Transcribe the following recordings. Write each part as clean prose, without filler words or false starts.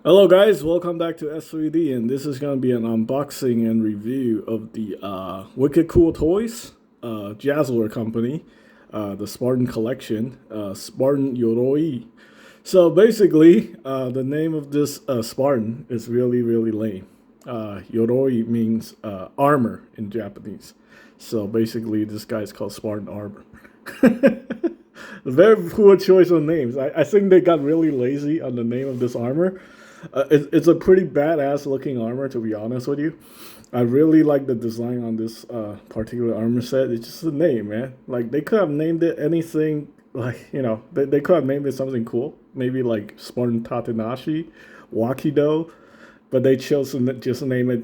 Hello guys, welcome back to S3D, and this is going to be an unboxing and review of the Wicked Cool Toys, Jazzler Company, the Spartan Collection, Spartan Yoroi. So basically, the name of this Spartan is really lame. Yoroi means armor in Japanese. So basically, this guy is called Spartan Armor. A very poor choice of names. I think they got really lazy on the name of this armor. It's a pretty badass looking armor, to be honest with you. I really like the design on this particular armor set. It's just a name, man. Like, they could have named it anything, like, they could have named it something cool. Maybe like Spartan Tatanashi, Wakido, but they chose to just name it,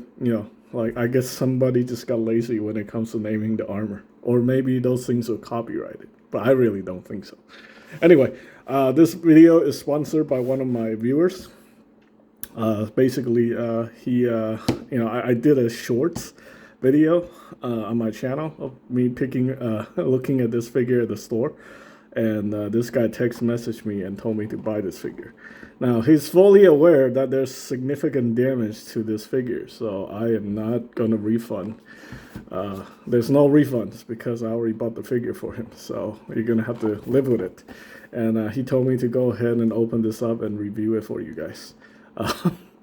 like, I guess somebody just got lazy when it comes to naming the armor. Or maybe those things are copyrighted, but I really don't think so. Anyway, this video is sponsored by one of my viewers. Basically, I did a shorts video on my channel of me looking at this figure at the store, and this guy text messaged me and told me to buy this figure. Now, he's fully aware that there's significant damage to this figure, so I am not gonna refund. There's no refunds because I already bought the figure for him, so you're gonna have to live with it. And he told me to go ahead and open this up and review it for you guys.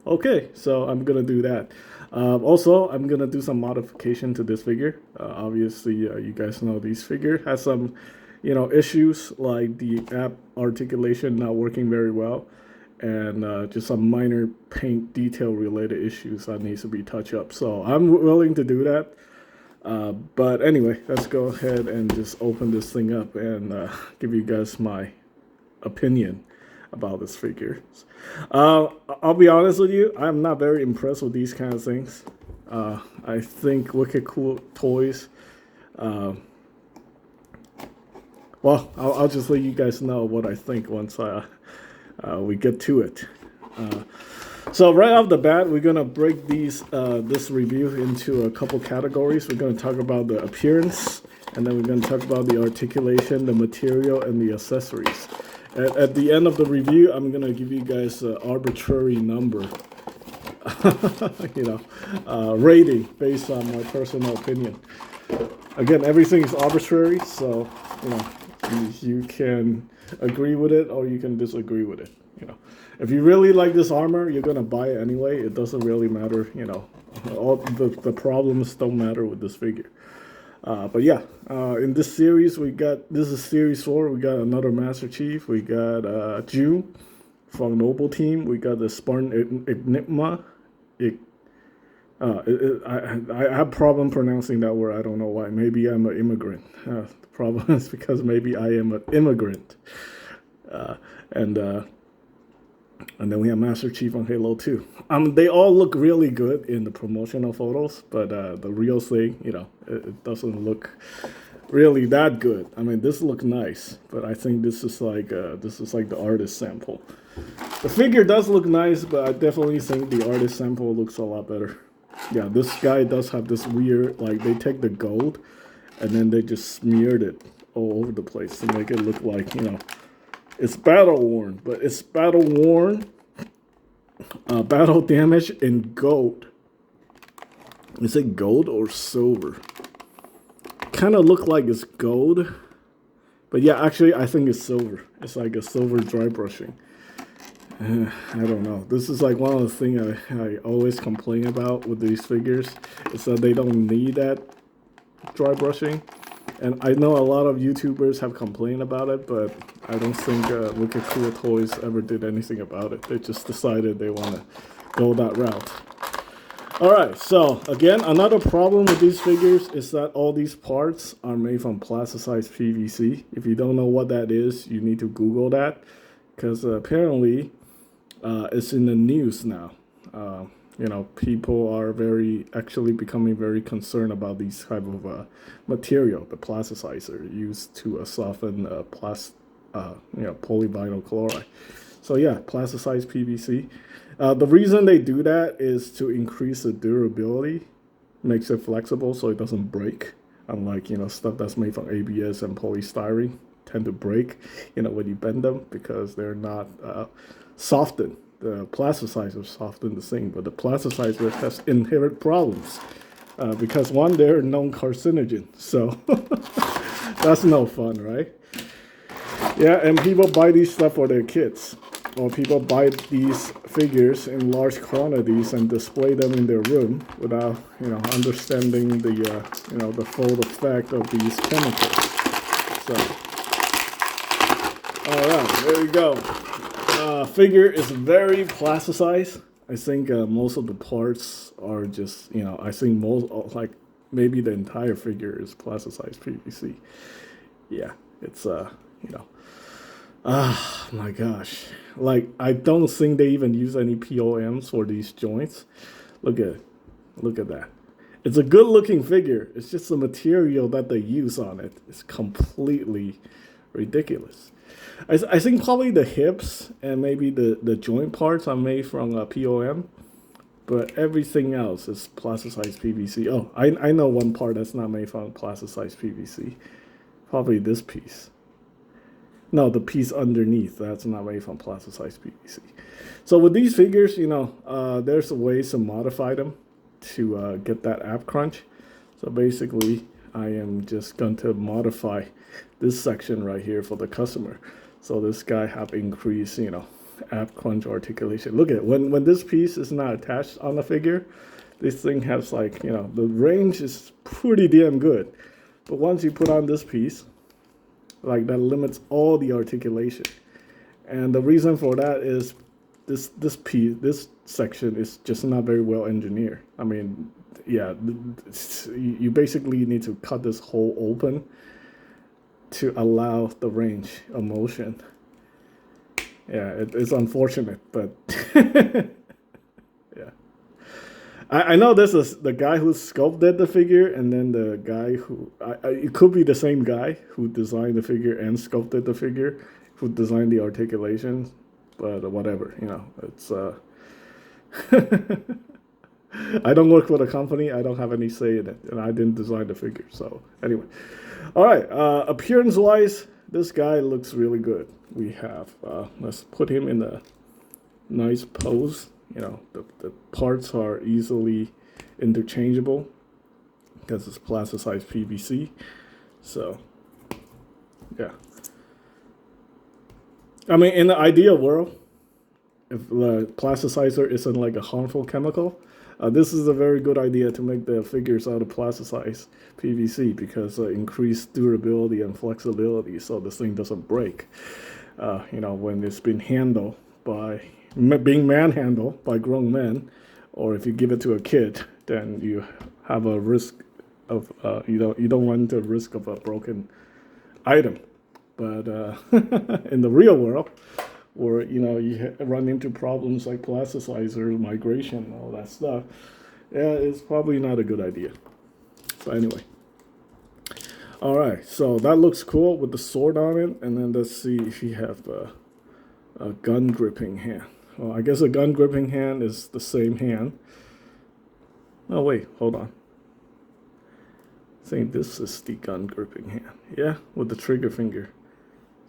Okay, so I'm gonna do that. Also, I'm gonna do some modification to this figure. Obviously, you guys know this figure has some, issues like the app articulation not working very well, and just some minor paint detail related issues that needs to be touched up. So I'm willing to do that. But anyway, let's go ahead and just open this thing up and give you guys my opinion about this figure. I'll be honest with you, I'm not very impressed with these kind of things. I think Wicked Cool Toys, well, I'll just let you guys know what I think once we get to it. So right off the bat, we're gonna break this review into a couple categories. We're gonna talk about the appearance, and then we're gonna talk about the articulation, the material, and the accessories. At the end of the review, I'm gonna give you guys an arbitrary number, rating based on my personal opinion. Again, everything is arbitrary, so you can agree with it or you can disagree with it. If you really like this armor, you're gonna buy it anyway. It doesn't really matter. All the problems don't matter with this figure. But yeah, in this series, this is series 4. We got another Master Chief. We got June from Noble Team. We got the Spartan Enigma. I have problem pronouncing that word. I don't know why. Maybe I'm an immigrant. The problem is because maybe I am an immigrant. And then we have Master Chief on Halo 2. They all look really good in the promotional photos, but the real thing, it doesn't look really that good. I mean, this looks nice, but I think this is like the artist sample. The figure does look nice, but I definitely think the artist sample looks a lot better. Yeah, this guy does have this weird, like, they take the gold and then they just smeared it all over the place to make it look like, it's battle worn, but it's battle worn, battle damage in gold. Is it gold or silver? Kind of look like it's gold, but yeah, actually I think it's silver. It's like a silver dry brushing. I don't know. This is like one of the things I always complain about with these figures, is that they don't need that dry brushing. And I know a lot of YouTubers have complained about it, but I don't think Wicked Cool Toys ever did anything about it. They just decided they want to go that route. Alright, so again, another problem with these figures is that all these parts are made from plasticized PVC. If you don't know what that is, you need to Google that, because apparently it's in the news now. People are actually becoming very concerned about these type of material, the plasticizer used to soften polyvinyl chloride. So yeah, plasticized PVC. The reason they do that is to increase the durability, makes it flexible so it doesn't break. Unlike stuff that's made from ABS and polystyrene tend to break when you bend them because they're not softened The plasticizer is often the same, but the plasticizer has inherent problems because one, they're known carcinogen, so that's no fun, right? Yeah, and people buy these stuff for their kids, or people buy these figures in large quantities and display them in their room without, understanding the, the full effect of these chemicals. So, all right, there you go. Figure is very plasticized. I think most of the parts are just, I think most, like maybe the entire figure is plasticized PVC. Yeah, it's, ah, my gosh. Like, I don't think they even use any POMs for these joints. Look at it. Look at that. It's a good looking figure. It's just the material that they use on it is completely ridiculous. I think probably the hips and maybe the joint parts are made from POM, but everything else is plasticized PVC. Oh, I know one part that's not made from plasticized PVC. Probably this piece. No, the piece underneath, that's not made from plasticized PVC. So with these figures, there's ways to modify them to get that ab crunch. So basically, I am just going to modify this section right here for the customer. So this guy have increased, ab crunch articulation. Look at it. When this piece is not attached on the figure, this thing has like, the range is pretty damn good. But once you put on this piece, like that limits all the articulation, and the reason for that is this piece, this section is just not very well engineered. I mean, yeah, you basically need to cut this hole open to allow the range of motion. Yeah, it's unfortunate, but yeah. I know this is the guy who sculpted the figure, and then the guy who, it could be the same guy who designed the figure and sculpted the figure, who designed the articulation, but whatever, it's, I don't work for the company, I don't have any say in it, and I didn't design the figure, so anyway. All right, appearance-wise, this guy looks really good. We have, let's put him in a nice pose. The parts are easily interchangeable because it's plasticized PVC. So, yeah. I mean, in the ideal world, if the plasticizer isn't like a harmful chemical, this is a very good idea to make the figures out of plasticized PVC because increased durability and flexibility so this thing doesn't break. When it's been handled by being manhandled by grown men, or if you give it to a kid, then you have a risk of you don't run the risk of a broken item. But in the real world, where you run into problems like plasticizer, migration, all that stuff, yeah, it's probably not a good idea. So anyway, all right. So that looks cool with the sword on it, and then let's see if you have a gun gripping hand. Well, I guess a gun gripping hand is the same hand. Oh, wait, hold on. I think this is the gun gripping hand. Yeah, with the trigger finger.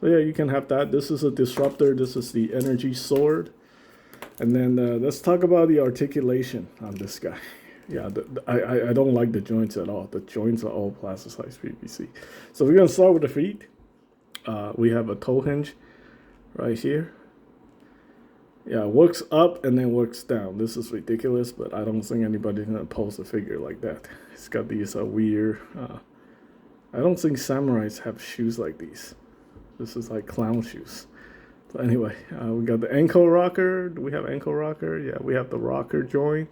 So yeah, you can have that. This is a disruptor. This is the energy sword. And then let's talk about the articulation on this guy. Yeah, I don't like the joints at all. The joints are all plasticized PVC. So we're going to start with the feet. We have a toe hinge right here. Yeah, works up and then works down. This is ridiculous, but I don't think anybody's gonna pose a figure like that. It's got these weird. I don't think samurais have shoes like these. This is like clown shoes. So anyway, we got the ankle rocker. Do we have ankle rocker? Yeah, we have the rocker joint.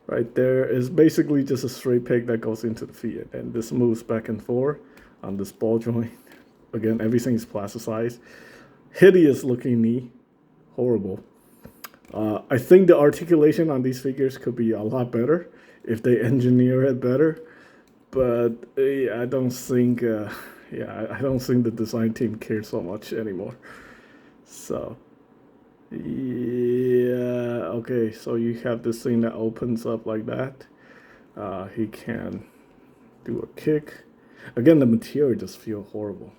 Right there is basically just a straight peg that goes into the feet, and this moves back and forth on this ball joint. Again, everything is plasticized. Hideous looking knee, horrible. I think the articulation on these figures could be a lot better if they engineer it better, but I don't think, I don't think the design team cares so much anymore. So, yeah, okay, so you have this thing that opens up like that. He can do a kick. Again, the material just feels horrible.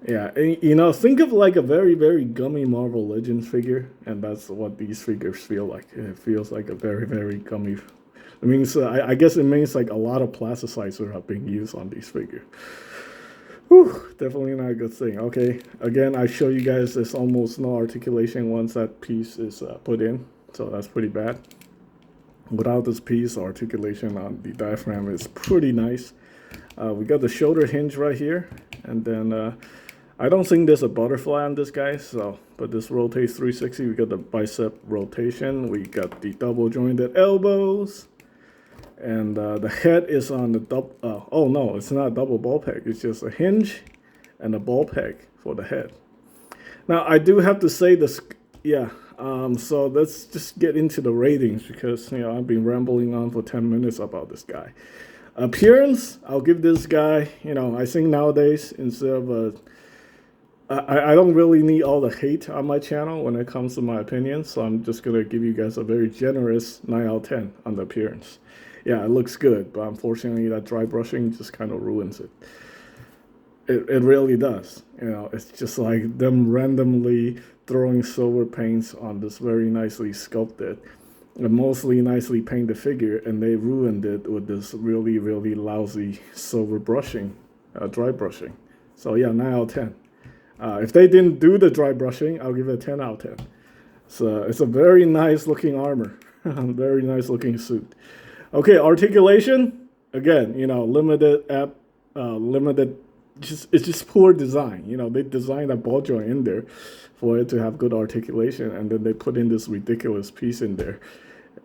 Yeah, and, you know, think of like a very, very gummy Marvel Legends figure, and that's what these figures feel like. It feels like a very, very gummy. I mean, so I guess it means like a lot of plasticizer have been used on these figures. Whew, definitely not a good thing. Okay, again, I show you guys there's almost no articulation once that piece is put in, so that's pretty bad. Without this piece, articulation on the diaphragm is pretty nice. We got the shoulder hinge right here, and then I don't think there's a butterfly on this guy, so but this rotates 360. We got the bicep rotation. We got the double jointed elbows, and the head is on the double. Oh no, it's not a double ball peg. It's just a hinge and a ball peg for the head. Now I do have to say this, yeah. So let's just get into the ratings because you know I've been rambling on for 10 minutes about this guy. Appearance, I'll give this guy. You know, I think nowadays instead of I don't really need all the hate on my channel when it comes to my opinions, so I'm just going to give you guys a very generous 9 out of 10 on the appearance. Yeah, it looks good, but unfortunately that dry brushing just kind of ruins it. It really does. You know, it's just like them randomly throwing silver paints on this very nicely sculpted and mostly nicely painted figure, and they ruined it with this really, really lousy silver brushing, dry brushing. So yeah, 9 out of 10. If they didn't do the dry brushing, I'll give it a 10 out of 10. So it's a very nice looking armor, very nice looking suit. Okay, articulation, again, you know, limited, it's just poor design. You know, they designed a ball joint in there for it to have good articulation, and then they put in this ridiculous piece in there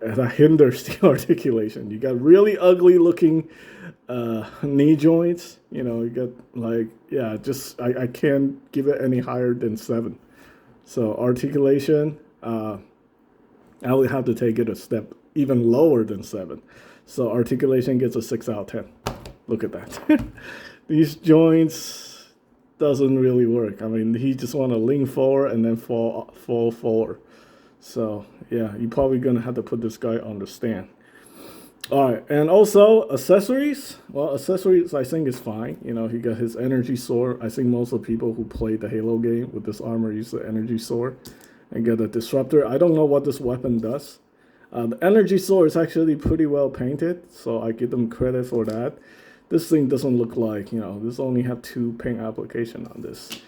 that hinders the articulation. You got really ugly looking knee joints. You know, you got like, yeah, just I can't give it any higher than 7. So articulation, I would have to take it a step even lower than 7. So articulation gets a 6 out of 10. Look at that. These joints doesn't really work. I mean, he just want to lean forward and then fall forward. So yeah, you're probably gonna have to put this guy on the stand. All right, and also accessories. Well, accessories I think is fine. You know, he got his energy sword. I think most of the people who played the Halo game with this armor use the energy sword and get a disruptor. I don't know what this weapon does. The energy sword is actually pretty well painted, so I give them credit for that. This thing doesn't look like, you know, this only have 2 paint application on this.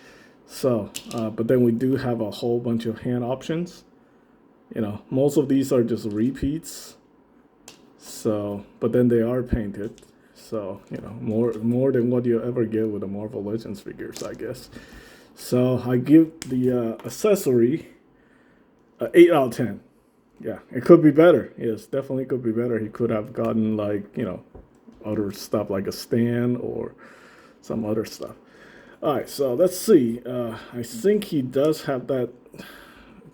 So, but then we do have a whole bunch of hand options. You know, most of these are just repeats. So, but then they are painted. So, you know, more than what you ever get with the Marvel Legends figures, I guess. So I give the accessory 8 out of 10. Yeah, it could be better. Yes, definitely could be better. He could have gotten like, you know, other stuff like a stand or some other stuff. All right, so let's see. I think he does have that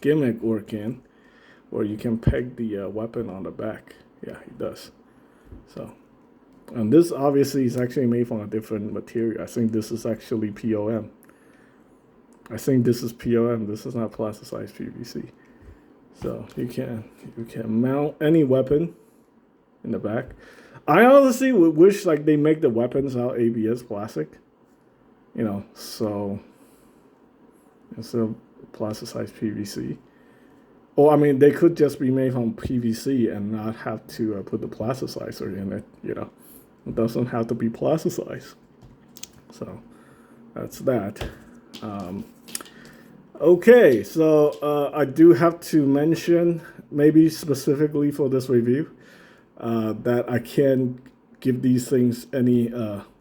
gimmick working where you can peg the weapon on the back. Yeah, he does. So, and this obviously is actually made from a different material. I think this is actually POM. I think this is POM. This is not plasticized PVC. So you can mount any weapon in the back. I honestly would wish like they make the weapons out ABS plastic. You know, so instead of plasticized PVC. Or I mean, they could just be made from PVC and not have to put the plasticizer in it. You know, it doesn't have to be plasticized. So that's that. Okay, so I do have to mention, maybe specifically for this review, that I can't give these things any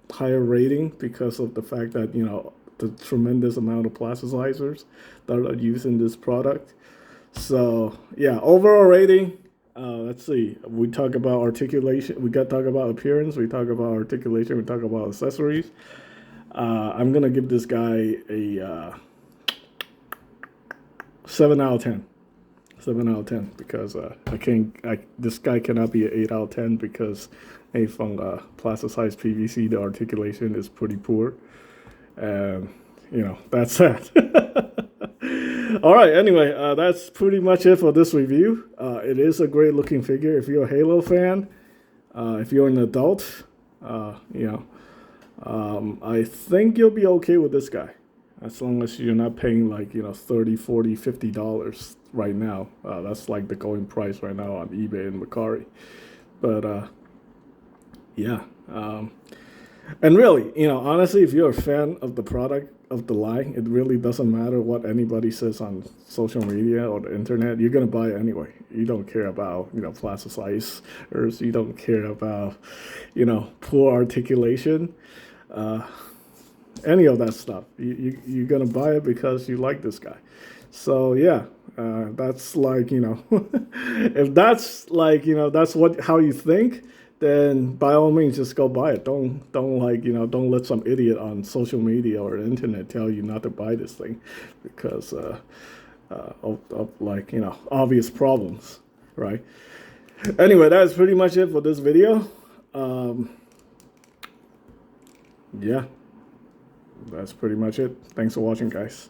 higher rating because of the fact that, you know, the tremendous amount of plasticizers that are used in this product. So yeah, overall rating, let's see. We talk about articulation. We got to talk about appearance. We talk about articulation. We talk about accessories. I'm gonna give this guy a 7 out of 10. 7 out of 10 because this guy cannot be an 8 out of 10 because from plasticized PVC, the articulation is pretty poor. And, you know, that's that. All right, anyway, that's pretty much it for this review. It is a great looking figure. If you're a Halo fan, if you're an adult, you know, I think you'll be okay with this guy. as long as you're not paying like, you know, 30, 40, $50 right now. That's like the going price right now on eBay and Mercari. But yeah. And really, you know, honestly, if you're a fan of the product, of the line, it really doesn't matter what anybody says on social media or the internet. You're gonna buy it anyway. You don't care about, you know, plasticizers. You don't care about, you know, poor articulation, any of that stuff. You're gonna buy it because you like this guy. So yeah, that's like, you know, if that's like, you know, that's what how you think, then by all means just go buy it. Don't like, you know, don't let some idiot on social media or the internet tell you not to buy this thing because of like, you know, obvious problems, right? Anyway, that's pretty much it for this video. Yeah, that's pretty much it. Thanks for watching, guys.